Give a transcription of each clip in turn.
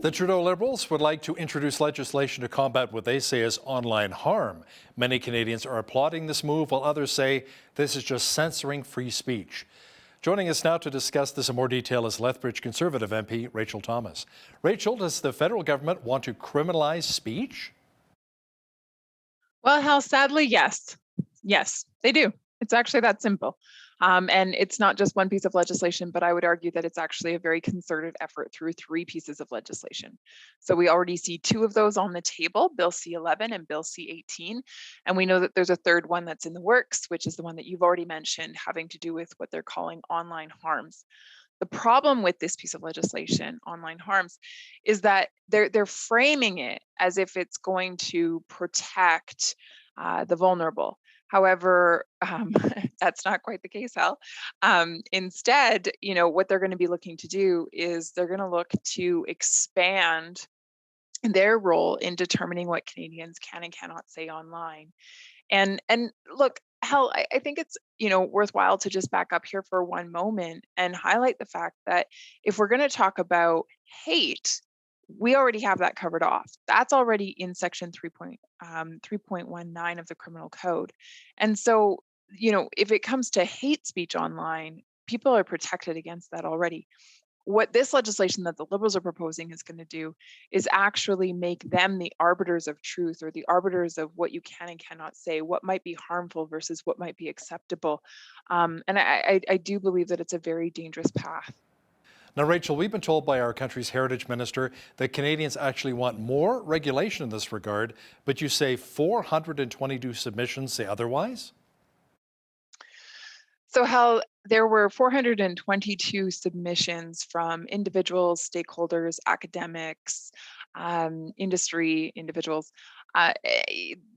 The Trudeau Liberals would like to introduce legislation to combat what they say is online harm. Many Canadians are applauding this move, while others say this is just censoring free speech. Joining us now to discuss this in more detail is Lethbridge Conservative MP Rachael Thomas. Rachael, does the federal government want to criminalize speech? Well, Hal, sadly, yes. Yes, they do. It's actually that simple. And it's not just one piece of legislation, but I would argue that it's actually a very concerted effort through three pieces of legislation. So we already see two of those on the table, Bill C-11 and Bill C-18. And we know that there's a third one that's in the works, which is the one that you've already mentioned, having to do with what they're calling online harms. The problem with this piece of legislation, online harms, is that they're framing it as if it's going to protect the vulnerable. However, that's not quite the case, Hal. Instead, what they're going to be looking to do is they're going to look to expand their role in determining what Canadians can and cannot say online. And look, hell, I think it's worthwhile to just back up here for one moment and highlight the fact that if we're going to talk about hate, we already have that covered off. That's already in section 3.19 of the criminal code. And so, if it comes to hate speech online, people are protected against that already. What this legislation that the Liberals are proposing is going to do is actually make them the arbiters of truth, or the arbiters of what you can and cannot say, what might be harmful versus what might be acceptable. And I do believe that it's a very dangerous path. Now, Rachael, we've been told by our country's heritage minister that Canadians actually want more regulation in this regard, but you say 422 submissions say otherwise? So, Hal, there were 422 submissions from individuals, stakeholders, academics, industry individuals.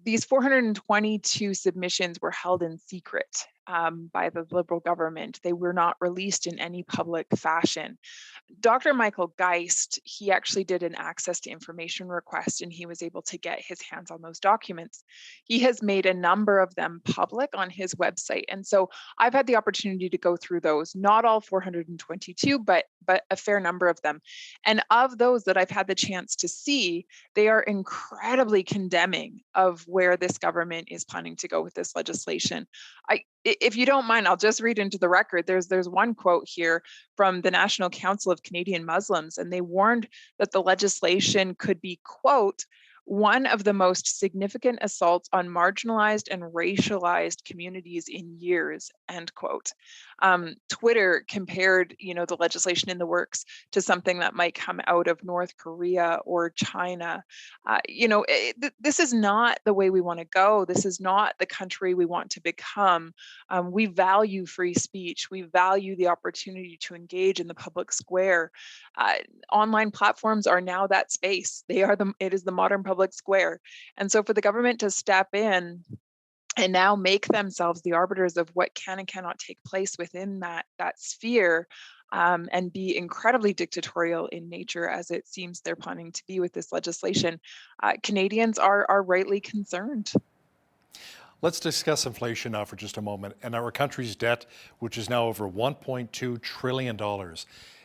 These 422 submissions were held in secret by the Liberal government. They were not released in any public fashion. Dr. Michael Geist, he actually did an access to information request, and he was able to get his hands on those documents. He has made a number of them public on his website. And so I've had the opportunity to go through those, not all 422, but a fair number of them. And of those that I've had the chance to see, they are incredibly condemning of where this government is planning to go with this legislation. If you don't mind, I'll just read into the record. There's one quote here from the National Council of Canadian Muslims, and they warned that the legislation could be, quote, one of the most significant assaults on marginalized and racialized communities in years, end quote. Twitter compared, the legislation in the works to something that might come out of North Korea or China. This is not the way we want to go. This is not the country we want to become. We value free speech. We value the opportunity to engage in the public square. Online platforms are now that space. It is the modern public square. And so for the government to step in and now make themselves the arbiters of what can and cannot take place within that sphere, and be incredibly dictatorial in nature, as it seems they're planning to be with this legislation, Canadians are rightly concerned. Let's discuss inflation now for just a moment and our country's debt, which is now over $1.2 trillion.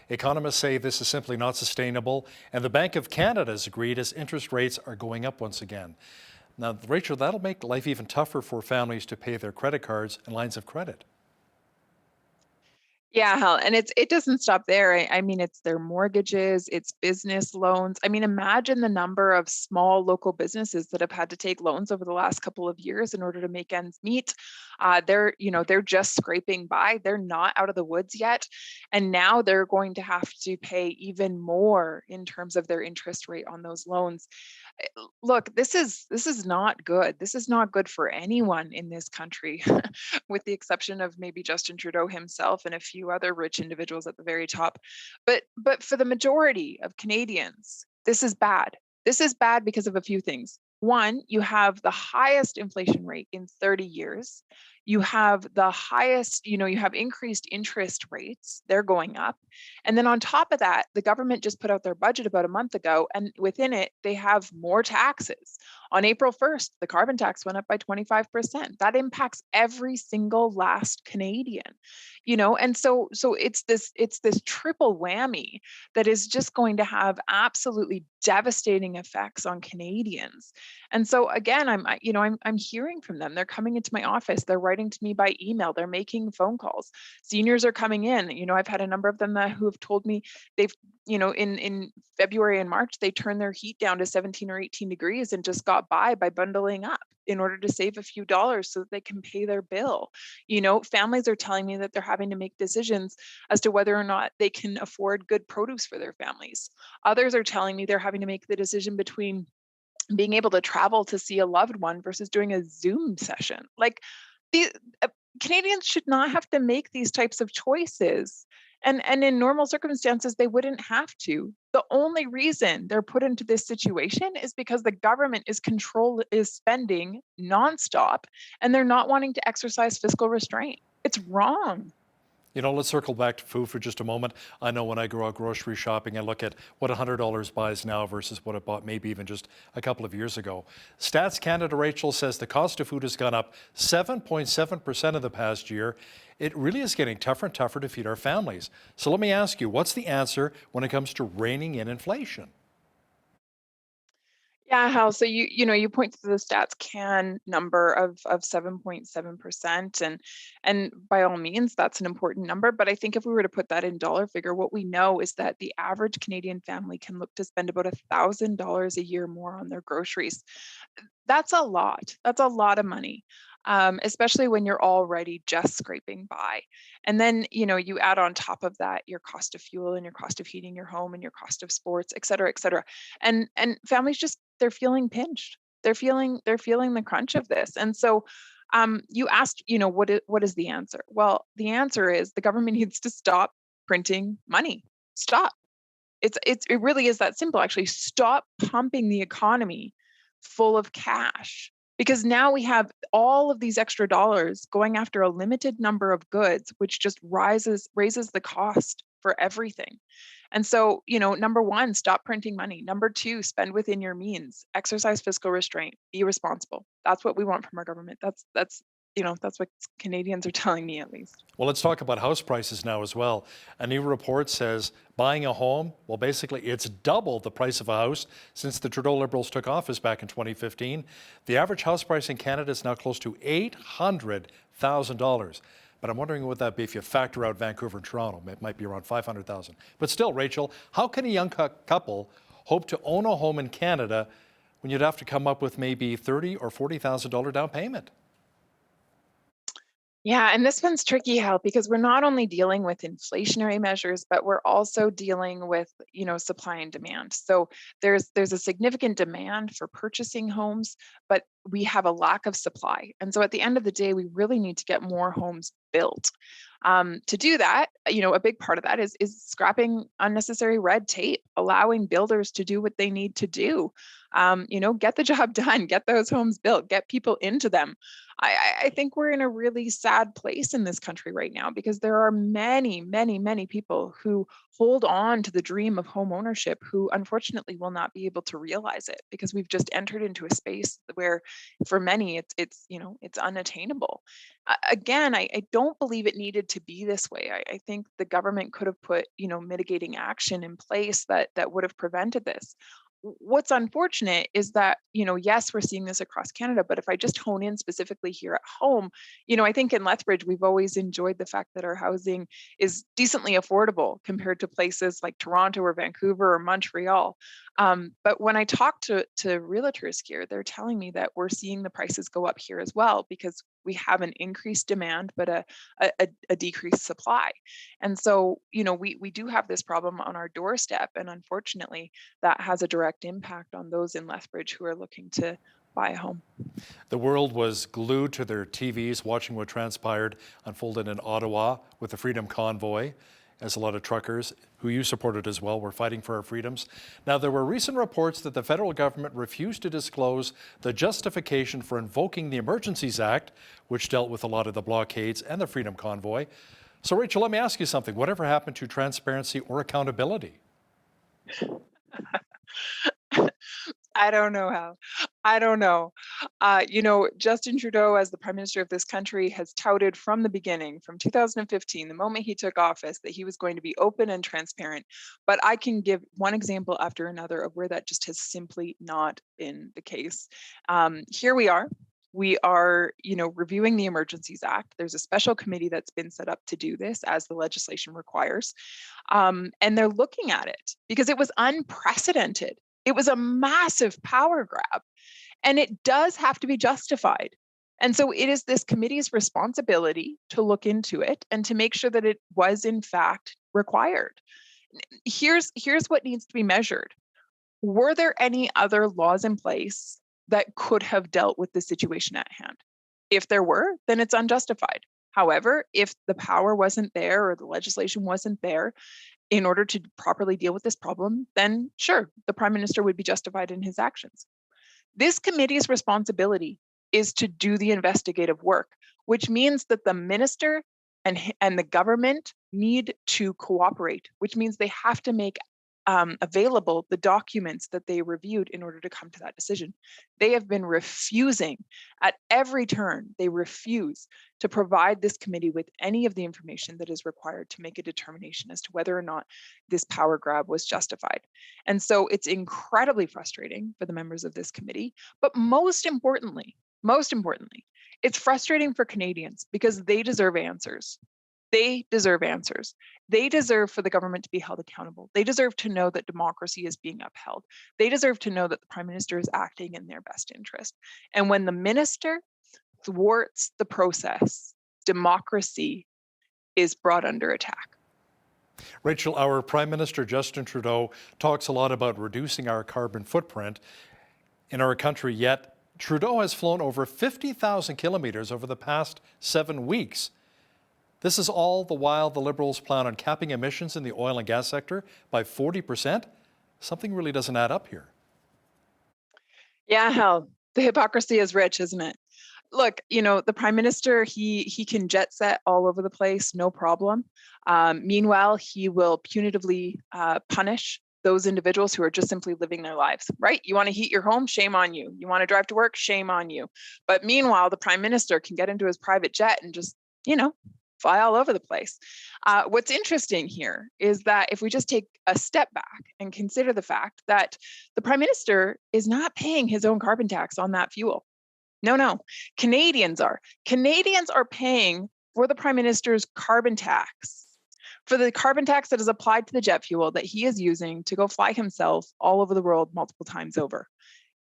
Economists say this is simply not sustainable, and the Bank of Canada has agreed as interest rates are going up once again. Now, Rachael, that'll make life even tougher for families to pay their credit cards and lines of credit. Yeah, hell, and it doesn't stop there. I mean, it's their mortgages, it's business loans. I mean, imagine the number of small local businesses that have had to take loans over the last couple of years in order to make ends meet. They're just scraping by. They're not out of the woods yet, and now they're going to have to pay even more in terms of their interest rate on those loans. Look, this is not good. This is not good for anyone in this country, with the exception of maybe Justin Trudeau himself and a few other rich individuals at the very top. But for the majority of Canadians, this is bad. This is bad because of a few things. One, you have the highest inflation rate in 30 years. You have the highest, you have increased interest rates, they're going up. And then on top of that, the government just put out their budget about a month ago, and within it, they have more taxes. On April 1st, the carbon tax went up by 25%. That impacts every single last Canadian. And so it's this triple whammy that is just going to have absolutely devastating effects on Canadians. And so again, I'm hearing from them. They're coming into my office, they're writing to me by email, they're making phone calls. Seniors are coming in. I've had a number of them who have told me they've, in February and March, they turned their heat down to 17 or 18 degrees and just got by bundling up in order to save a few dollars so that they can pay their bill. Families are telling me that they're having to make decisions as to whether or not they can afford good produce for their families. Others are telling me they're having to make the decision between being able to travel to see a loved one versus doing a Zoom session. Like, the Canadians should not have to make these types of choices. And in normal circumstances, they wouldn't have to. The only reason they're put into this situation is because the government is spending nonstop, and they're not wanting to exercise fiscal restraint. It's wrong. Let's circle back to food for just a moment. I know when I go out grocery shopping, I look at what $100 buys now versus what it bought maybe even just a couple of years ago. Stats Canada, Rachel, says the cost of food has gone up 7.7% in the past year. It really is getting tougher and tougher to feed our families. So let me ask you, what's the answer when it comes to reining in inflation? Yeah, Hal. So you point to the Stats Can number of 7.7%, and by all means that's an important number. But I think if we were to put that in dollar figure, what we know is that the average Canadian family can look to spend about $1,000 a year more on their groceries. That's a lot. That's a lot of money. Especially when you're already just scraping by. And then, you add on top of that your cost of fuel and your cost of heating your home and your cost of sports, et cetera, et cetera. And families just, they're feeling pinched. They're feeling the crunch of this. And so you asked, what is the answer? Well, the answer is the government needs to stop printing money. Stop. It really is that simple, actually. Stop pumping the economy full of cash, because now we have all of these extra dollars going after a limited number of goods, which just raises the cost for everything. And so, number one, stop printing money. Number two, spend within your means. Exercise fiscal restraint. Be responsible. That's what we want from our government. That's what Canadians are telling me, at least. Well, let's talk about house prices now as well. A new report says buying a home, well, basically it's double the price of a house since the Trudeau Liberals took office back in 2015. The average house price in Canada is now close to $800,000. But I'm wondering what would that be if you factor out Vancouver and Toronto. It might be around 500,000. But still, Rachel, how can a young couple hope to own a home in Canada when you'd have to come up with maybe $30,000 or $40,000 down payment? Yeah, and this one's tricky, Hal, because we're not only dealing with inflationary measures, but we're also dealing with, supply and demand. So there's a significant demand for purchasing homes, but we have a lack of supply. And so at the end of the day, we really need to get more homes built. To do that, a big part of that is scrapping unnecessary red tape, allowing builders to do what they need to do. Get the job done, get those homes built, get people into them. I think we're in a really sad place in this country right now, because there are many, many, many people who hold on to the dream of home ownership who unfortunately will not be able to realize it, because we've just entered into a space where for many it's unattainable. Again, I don't believe it needed to be this way. I think the government could have put mitigating action in place that would have prevented this. What's unfortunate is that, yes, we're seeing this across Canada, but if I just hone in specifically here at home, I think in Lethbridge, we've always enjoyed the fact that our housing is decently affordable compared to places like Toronto or Vancouver or Montreal. But when I talk to realtors here, they're telling me that we're seeing the prices go up here as well, because we have an increased demand, but a decreased supply. And so, we do have this problem on our doorstep. And unfortunately, that has a direct impact on those in Lethbridge who are looking to buy a home. The world was glued to their TVs watching what transpired unfolded in Ottawa with the Freedom Convoy. as a lot of truckers who you supported as well were fighting for our freedoms. Now, there were recent reports that the federal government refused to disclose the justification for invoking the Emergencies Act, which dealt with a lot of the blockades and the Freedom Convoy. So, Rachel, let me ask you something. Whatever happened to transparency or accountability? I don't know how. I don't know. Justin Trudeau, as the Prime Minister of this country, has touted from the beginning, from 2015, the moment he took office, that he was going to be open and transparent. But I can give one example after another of where that just has simply not been the case. Here we are. We are, reviewing the Emergencies Act. There's a special committee that's been set up to do this, as the legislation requires. And they're looking at it because it was unprecedented. It was a massive power grab, and it does have to be justified. And so it is this committee's responsibility to look into it and to make sure that it was in fact required. Here's what needs to be measured. Were there any other laws in place that could have dealt with the situation at hand? If there were, then it's unjustified. However, if the power wasn't there or the legislation wasn't there in order to properly deal with this problem, then sure, the Prime Minister would be justified in his actions. This committee's responsibility is to do the investigative work, which means that the minister and the government need to cooperate, which means they have to make available the documents that they reviewed in order to come to that decision. They have been refusing at every turn. They refuse to provide this committee with any of the information that is required to make a determination as to whether or not this power grab was justified. And so it's incredibly frustrating for the members of this committee, but most importantly, it's frustrating for Canadians because they deserve answers. They deserve answers. They deserve for the government to be held accountable. They deserve to know that democracy is being upheld. They deserve to know that the Prime Minister is acting in their best interest. And when the minister thwarts the process, democracy is brought under attack. Rachel, our Prime Minister Justin Trudeau talks a lot about reducing our carbon footprint in our country, yet Trudeau has flown over 50,000 kilometers over the past 7 weeks. This is all the while the Liberals plan on capping emissions in the oil and gas sector by 40%. Something really doesn't add up here. Yeah, hell, the hypocrisy is rich, isn't it? Look, the Prime Minister, he can jet set all over the place, no problem. Meanwhile, he will punitively punish those individuals who are just simply living their lives, right? You want to heat your home? Shame on you. You want to drive to work? Shame on you. But meanwhile, the Prime Minister can get into his private jet and just, fly all over the place. What's interesting here is that if we just take a step back and consider the fact that the Prime Minister is not paying his own carbon tax on that fuel. No, Canadians are. Canadians are paying for the Prime Minister's carbon tax, for the carbon tax that is applied to the jet fuel that he is using to go fly himself all over the world multiple times over.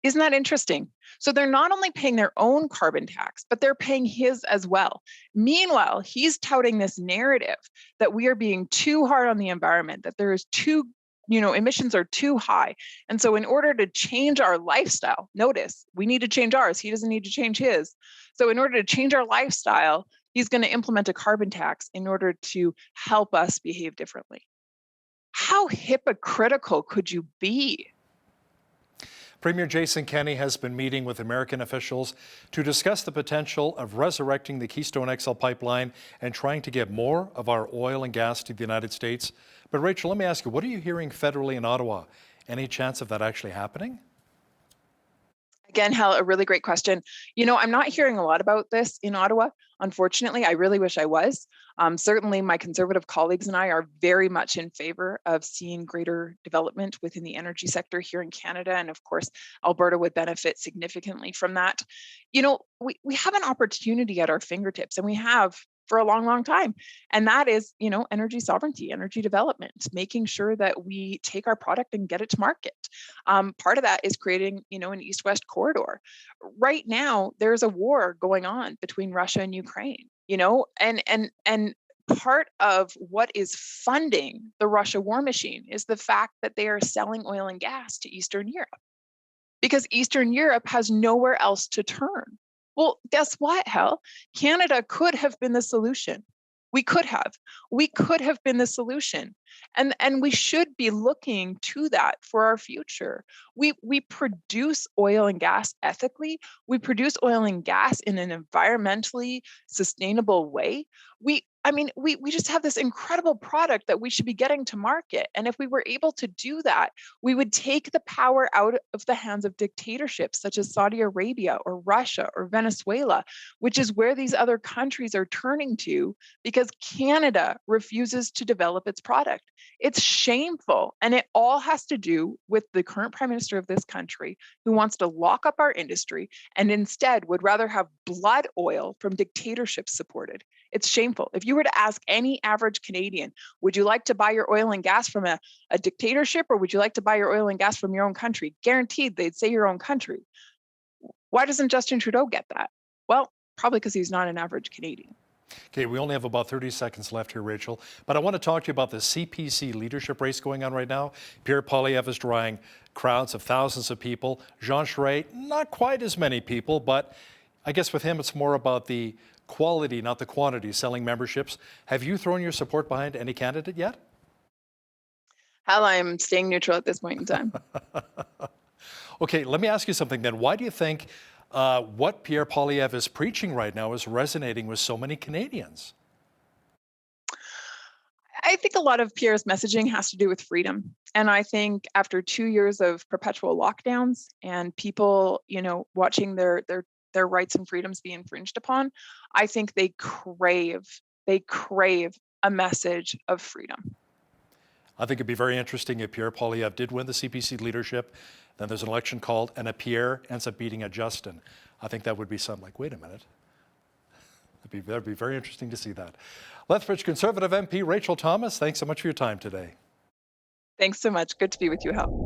Isn't that interesting? So they're not only paying their own carbon tax, but they're paying his as well. Meanwhile, he's touting this narrative that we are being too hard on the environment, that there is too, emissions are too high. And so in order to change our lifestyle, notice, we need to change ours. He doesn't need to change his. So in order to change our lifestyle, he's going to implement a carbon tax in order to help us behave differently. How hypocritical could you be? Premier Jason Kenney has been meeting with American officials to discuss the potential of resurrecting the Keystone XL pipeline and trying to get more of our oil and gas to the United States. But Rachel, let me ask you, what are you hearing federally in Ottawa? Any chance of that actually happening? Again, Hal, a really great question. I'm not hearing a lot about this in Ottawa. Unfortunately, I really wish I was. Certainly, my Conservative colleagues and I are very much in favor of seeing greater development within the energy sector here in Canada. And of course, Alberta would benefit significantly from that. We have an opportunity at our fingertips, and we have for a long, long time. And that is, energy sovereignty, energy development, making sure that we take our product and get it to market. Part of that is creating, an east-west corridor. Right now, there's a war going on between Russia and Ukraine, and part of what is funding the Russia war machine is the fact that they are selling oil and gas to Eastern Europe because Eastern Europe has nowhere else to turn. Well, guess what, Hal? Canada could have been the solution. We could have been the solution. And we should be looking to that for our future. We produce oil and gas ethically. We produce oil and gas in an environmentally sustainable way. We just have this incredible product that we should be getting to market. And if we were able to do that, we would take the power out of the hands of dictatorships such as Saudi Arabia or Russia or Venezuela, which is where these other countries are turning to because Canada refuses to develop its product. It's shameful. And it all has to do with the current prime minister of this country who wants to lock up our industry and instead would rather have blood oil from dictatorships supported. It's shameful. If you were to ask any average Canadian, would you like to buy your oil and gas from a dictatorship or would you like to buy your oil and gas from your own country? Guaranteed they'd say your own country. Why doesn't Justin Trudeau get that? Well, probably because he's not an average Canadian. Okay, we only have about 30 seconds left here, Rachel, but I want to talk to you about the CPC leadership race going on right now. Pierre Poilievre is drawing crowds of thousands of people. Jean Charest, not quite as many people, but I guess with him it's more about the quality, not the quantity, selling memberships. Have you thrown your support behind any candidate yet? Hal, I'm staying neutral at this point in time. Okay, let me ask you something then. Why do you think what Pierre Poilievre is preaching right now is resonating with so many Canadians? I think a lot of Pierre's messaging has to do with freedom. And I think after 2 years of perpetual lockdowns and people, watching their rights and freedoms be infringed upon, I think they crave a message of freedom. I think it'd be very interesting if Pierre Poilievre did win the CPC leadership, then there's an election called, and a Pierre ends up beating a Justin. I think that would be something like, wait a minute. That'd be very interesting to see that. Lethbridge Conservative MP Rachael Thomas, thanks so much for your time today. Thanks so much. Good to be with you, Hal.